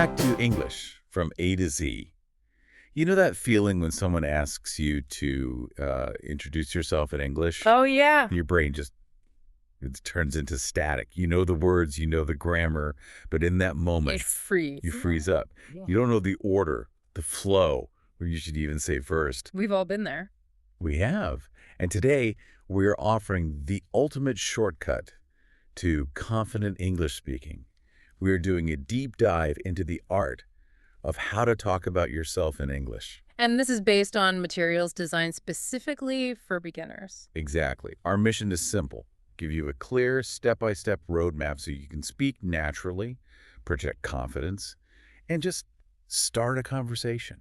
back to English from A to Z. You know that feeling when someone asks you to introduce yourself in English? Oh, yeah. Your brain just it turns into static. You know the words, you know the grammar, but in that moment, You freeze. you freeze up. Yeah. You don't know the order, the flow, or you should even say first. We've all been there. We have. And today, we're offering the ultimate shortcut to confident English speaking. We're doing a deep dive into the art of how to talk about yourself in English. And this is based on materials designed specifically for beginners. Exactly. Our mission is simple. Give you a clear, step-by-step roadmap so you can speak naturally, project confidence, and just start a conversation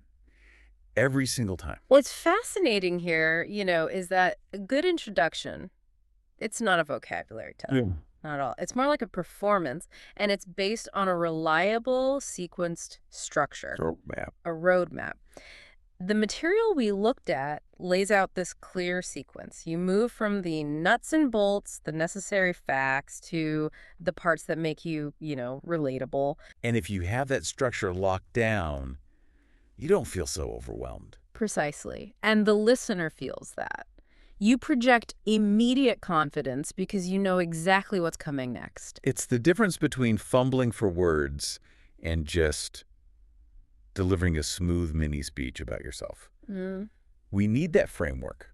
every single time. What's fascinating here, is that a good introduction, it's not a vocabulary test. Yeah. Not at all. It's more like a performance, and it's based on a reliable, sequenced structure. Roadmap. A roadmap. The material we looked at lays out this clear sequence. You move from the nuts and bolts, the necessary facts, to the parts that make you, relatable. And if you have that structure locked down, you don't feel so overwhelmed. Precisely. And the listener feels that. You project immediate confidence because you know exactly what's coming next. It's the difference between fumbling for words and just delivering a smooth mini speech about yourself. We need that framework.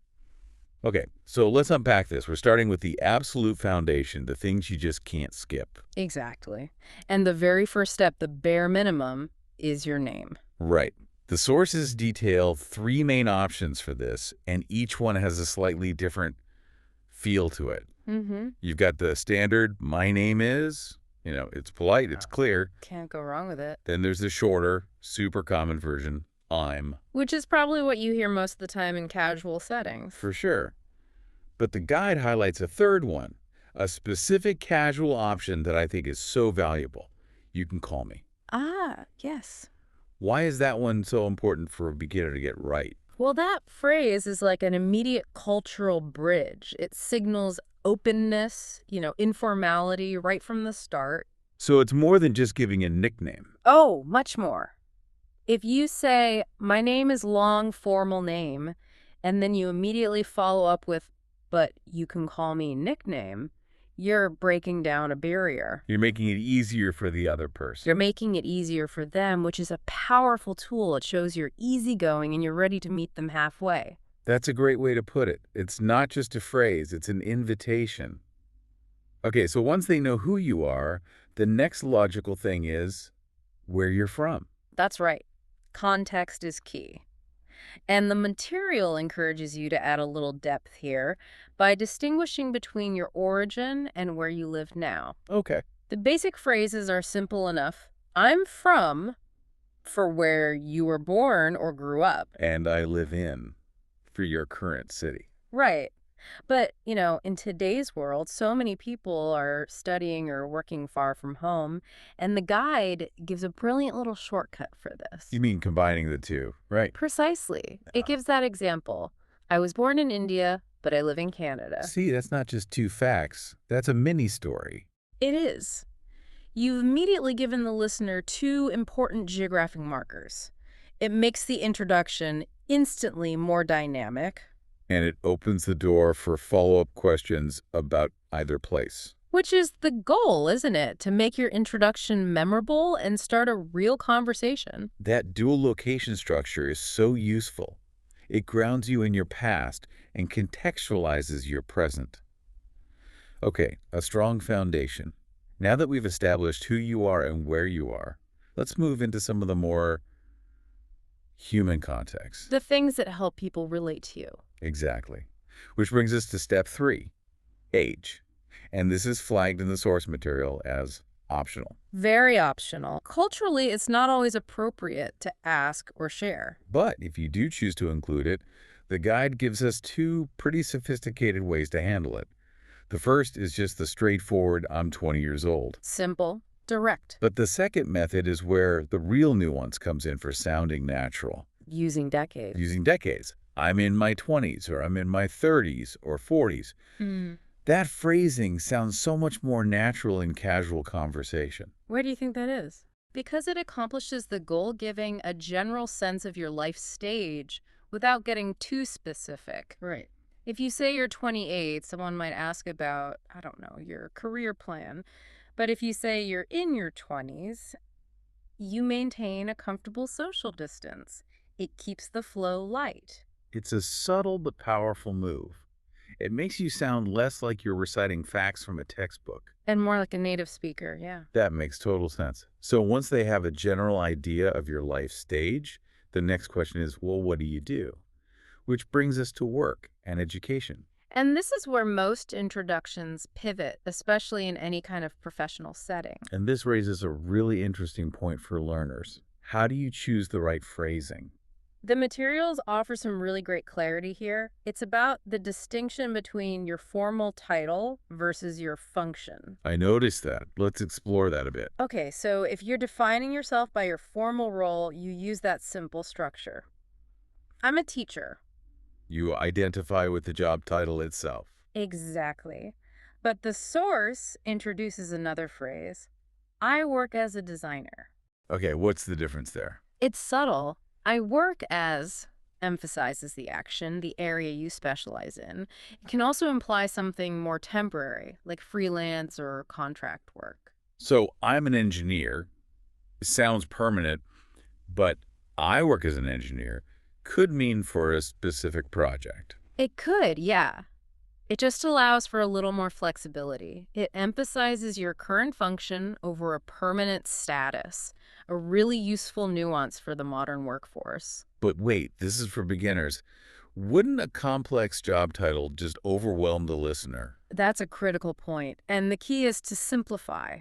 Okay, so let's unpack this. We're starting with the absolute foundation, the things you just can't skip. Exactly. And the very first step, the bare minimum, is your name. Right. The sources detail 3 main options for this, and each one has a slightly different feel to it. You've got the standard, my name is, it's polite, it's clear. Can't go wrong with it. Then there's the shorter, super common version, I'm. Which is probably what you hear most of the time in casual settings. For sure. But the guide highlights a third one, a specific casual option that I think is so valuable. You can call me. Ah, yes. Why is that one so important for a beginner to get right? Well, that phrase is like an immediate cultural bridge. It signals openness, informality right from the start. So it's more than just giving a nickname. Oh, much more. If you say, my name is long formal name, and then you immediately follow up with, but you can call me nickname, you're breaking down a barrier. You're making it easier for the other person. You're making it easier for them, which is a powerful tool. It shows you're easygoing and you're ready to meet them halfway. That's a great way to put it. It's not just a phrase, it's an invitation. Okay, so once they know who you are, the next logical thing is where you're from. That's right. Context is key. And the material encourages you to add a little depth here by distinguishing between your origin and where you live now. Okay. The basic phrases are simple enough. I'm from, for where you were born or grew up. And I live in, for your current city. Right. But, in today's world, so many people are studying or working far from home, and the guide gives a brilliant little shortcut for this. You mean combining the two, right? Precisely. It gives that example. I was born in India, but I live in Canada. See, that's not just 2 facts. That's a mini story. It is. You've immediately given the listener 2 important geographic markers. It makes the introduction instantly more dynamic. And it opens the door for follow-up questions about either place. Which is the goal, isn't it? To make your introduction memorable and start a real conversation. That dual location structure is so useful. It grounds you in your past and contextualizes your present. Okay, a strong foundation. Now that we've established who you are and where you are, let's move into some of the more human context. The things that help people relate to you. Exactly. Which brings us to step 3, age. And this is flagged in the source material as optional. Very optional. Culturally, it's not always appropriate to ask or share. But if you do choose to include it, the guide gives us 2 pretty sophisticated ways to handle it. The first is just the straightforward, I'm 20 years old. Simple, direct. But the second method is where the real nuance comes in for sounding natural. Using decades. Using decades. I'm in my 20s, or I'm in my 30s or 40s. That phrasing sounds so much more natural in casual conversation. Where do you think that is? Because it accomplishes the goal, giving a general sense of your life stage without getting too specific. Right. If you say you're 28, someone might ask about, I don't know, your career plan. But if you say you're in your 20s, you maintain a comfortable social distance. It keeps the flow light. It's a subtle but powerful move. It makes you sound less like you're reciting facts from a textbook. And more like a native speaker, yeah. That makes total sense. So once they have a general idea of your life stage, the next question is, well, what do you do? Which brings us to work and education. And this is where most introductions pivot, especially in any kind of professional setting. And this raises a really interesting point for learners. How do you choose the right phrasing? The materials offer some really great clarity here. It's about the distinction between your formal title versus your function. I noticed that. Let's explore that a bit. Okay, so if you're defining yourself by your formal role, you use that simple structure. I'm a teacher. You identify with the job title itself. Exactly. But the source introduces another phrase. I work as a designer. Okay, what's the difference there? It's subtle. I work as emphasizes the action, the area you specialize in. It can also imply something more temporary, like freelance or contract work. So I'm an engineer. It sounds permanent, but I work as an engineer could mean for a specific project. It could, yeah. It just allows for a little more flexibility. It emphasizes your current function over a permanent status, a really useful nuance for the modern workforce. But wait, this is for beginners. Wouldn't a complex job title just overwhelm the listener? That's a critical point, and the key is to simplify.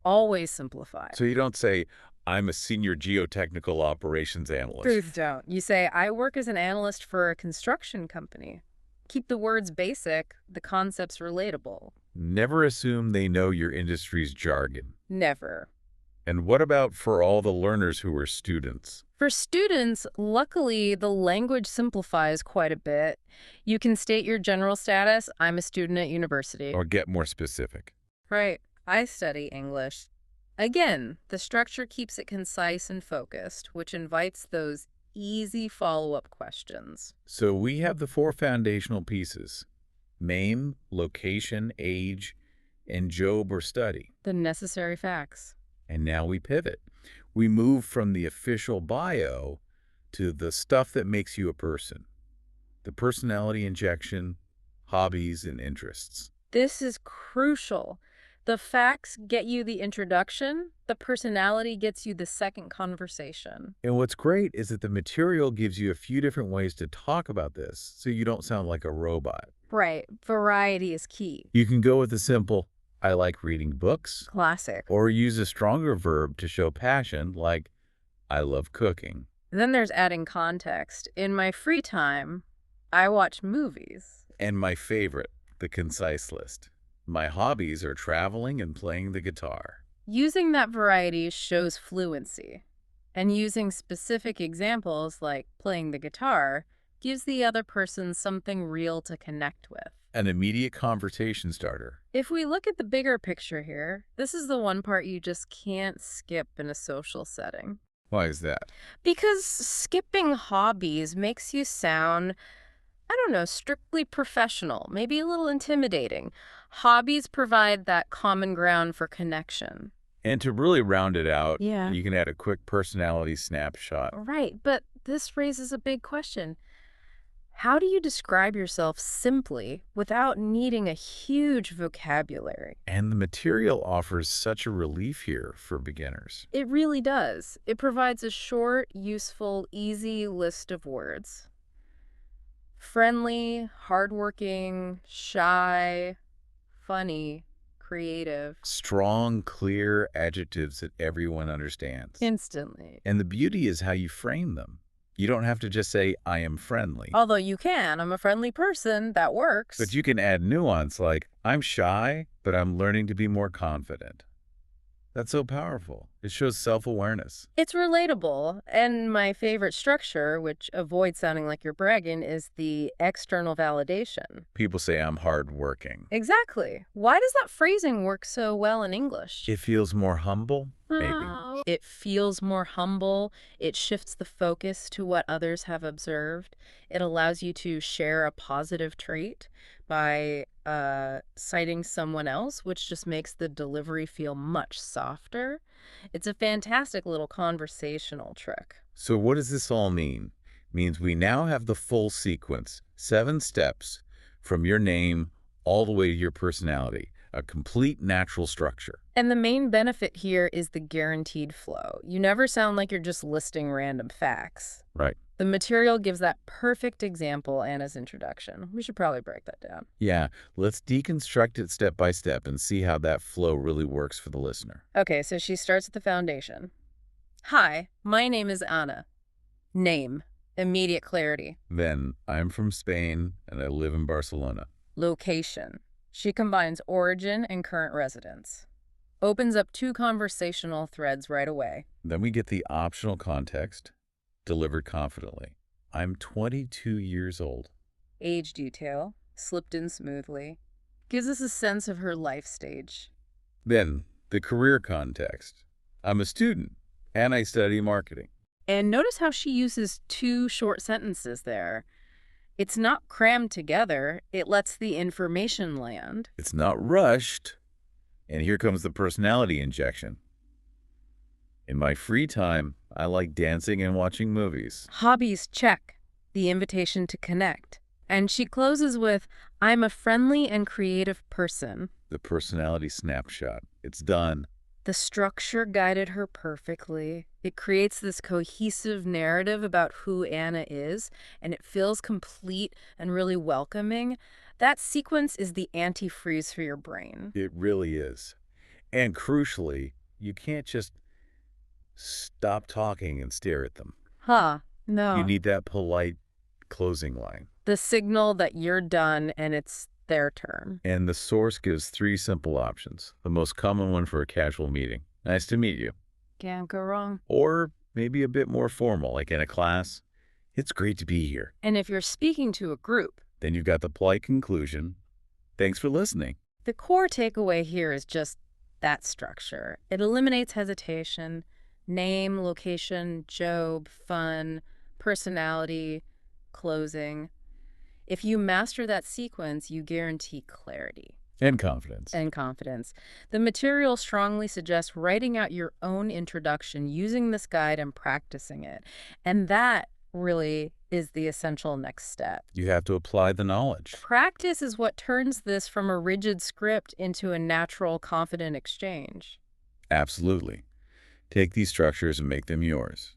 Always simplify. So you don't say, I'm a senior geotechnical operations analyst. Please don't. You say, I work as an analyst for a construction company. Keep the words basic, the concepts relatable. Never assume they know your industry's jargon. Never. And what about for all the learners who are students? For students, luckily, the language simplifies quite a bit. You can state your general status, I'm a student at university. Or get more specific. Right. I study English. Again, the structure keeps it concise and focused, which invites those easy follow-up questions. So we have the 4 foundational pieces: name, location, age, and job or study. The necessary facts. And now we pivot. We move from the official bio to the stuff that makes you a person. The personality injection, hobbies, and interests. This is crucial. The facts get you the introduction, the personality gets you the second conversation. And what's great is that the material gives you a few different ways to talk about this so you don't sound like a robot. Right. Variety is key. You can go with the simple, I like reading books, Classic. or use a stronger verb to show passion, like, I love cooking. Then there's adding context. In my free time, I watch movies. And my favorite, the concise list. My hobbies are traveling and playing the guitar. Using that variety shows fluency. And using specific examples like playing the guitar gives the other person something real to connect with. An immediate conversation starter. If we look at the bigger picture here, this is the one part you just can't skip in a social setting. Why is that? Because skipping hobbies makes you sound, I don't know, strictly professional, maybe a little intimidating. Hobbies provide that common ground for connection. And to really round it out, Yeah. you can add a quick personality snapshot. Right, but this raises a big question. How do you describe yourself simply without needing a huge vocabulary? And the material offers such a relief here for beginners. It really does. It provides a short, useful, easy list of words. Friendly, hardworking, shy, funny, creative. Strong, clear adjectives that everyone understands. Instantly. And the beauty is how you frame them. You don't have to just say, I am friendly. Although you can. I'm a friendly person. That works. But you can add nuance like, I'm shy, but I'm learning to be more confident. That's so powerful. It shows self-awareness. It's relatable, and my favorite structure, which avoids sounding like you're bragging, is the external validation. People say I'm hardworking. Exactly. Why does that phrasing work so well in English? It feels more humble, maybe. It feels more humble. It shifts the focus to what others have observed. It allows you to share a positive trait by citing someone else, which just makes the delivery feel much softer. It's a fantastic little conversational trick. So what does this all mean? Means we now have the full sequence, 7 steps, from your name all the way to your personality, a complete natural structure. And the main benefit here is the guaranteed flow. You never sound like you're just listing random facts. Right. The material gives that perfect example Anna's introduction. We should probably break that down. Yeah, let's deconstruct it step by step and see how that flow really works for the listener. Okay, so she starts at the foundation. Hi, my name is Anna. Name. Immediate clarity. Then, I'm from Spain and I live in Barcelona. Location. She combines origin and current residence. Opens up 2 conversational threads right away. Then we get the optional context, delivered confidently. I'm 22 years old. Age detail. Slipped in smoothly. Gives us a sense of her life stage. Then, the career context. I'm a student and I study marketing. And notice how she uses 2 short sentences there. It's not crammed together. It lets the information land. It's not rushed. And here comes the personality injection. In my free time, I like dancing and watching movies. Hobbies, check. The invitation to connect. And she closes with, I'm a friendly and creative person. The personality snapshot. It's done. The structure guided her perfectly. It creates this cohesive narrative about who Anna is, and it feels complete and really welcoming. That sequence is the antifreeze for your brain. It really is. And crucially, you can't just stop talking and stare at them. No. You need that polite closing line. The signal that you're done and it's their turn. And the source gives 3 simple options. The most common one for a casual meeting. Nice to meet you. Can't go wrong. Or maybe a bit more formal, like in a class. It's great to be here. And if you're speaking to a group, Then you've got the polite conclusion. Thanks for listening. the core takeaway here is just that structure. It eliminates hesitation, name, location, job, fun, personality, closing. If you master that sequence, you guarantee clarity And confidence. and confidence. The material strongly suggests writing out your own introduction, using this guide and practicing it. And that really is the essential next step. You have to apply the knowledge. Practice is what turns this from a rigid script into a natural, confident exchange. Absolutely. Take these structures and make them yours.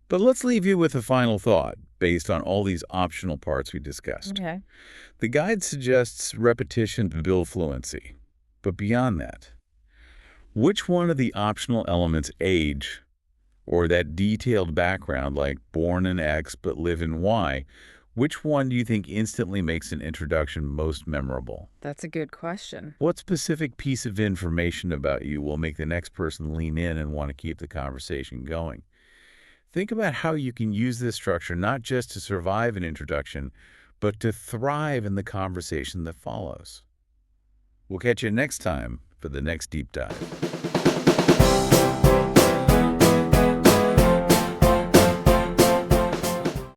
But let's leave you with a final thought based on all these optional parts we discussed. Okay. The guide suggests repetition to build fluency. But beyond that, which one of the optional elements, age, or that detailed background like born in X but live in Y, which one do you think instantly makes an introduction most memorable? That's a good question. What specific piece of information about you will make the next person lean in and want to keep the conversation going? Think about how you can use this structure not just to survive an introduction, but to thrive in the conversation that follows. We'll catch you next time for the next deep dive.